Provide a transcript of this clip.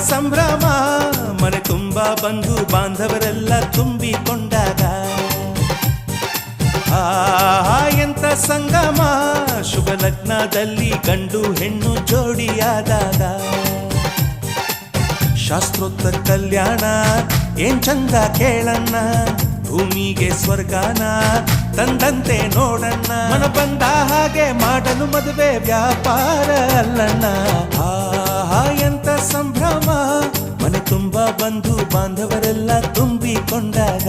ಸಂಭ್ರಮ ಮನೆ ತುಂಬ ಬಂಧು ಬಾಂಧವರೆಲ್ಲ ತುಂಬಿಕೊಂಡಾಗ ಎಂತ ಸಂಗಮ ಶುಭ ಲಗ್ನದಲ್ಲಿ ಗಂಡು ಹೆಣ್ಣು ಜೋಡಿಯಾದಾಗ ಶಾಸ್ತ್ರೋಕ್ತ ಕಲ್ಯಾಣ ಏನ್ ಚಂದ ಕೇಳಣ್ಣ ಭೂಮಿಗೆ ಸ್ವರ್ಗಾನ ತಂದಂತೆ ನೋಡಣ್ಣ ಮನ ಬಂದ ಹಾಗೆ ಮಾಡಲು ಮದುವೆ ವ್ಯಾಪಾರ ಅಲ್ಲಣ್ಣ ಎಂತ ಸಂಭ್ರಮ ಮನೆ ತುಂಬ ಬಂಧು ಬಾಂಧವರೆಲ್ಲ ತುಂಬಿಕೊಂಡಾಗ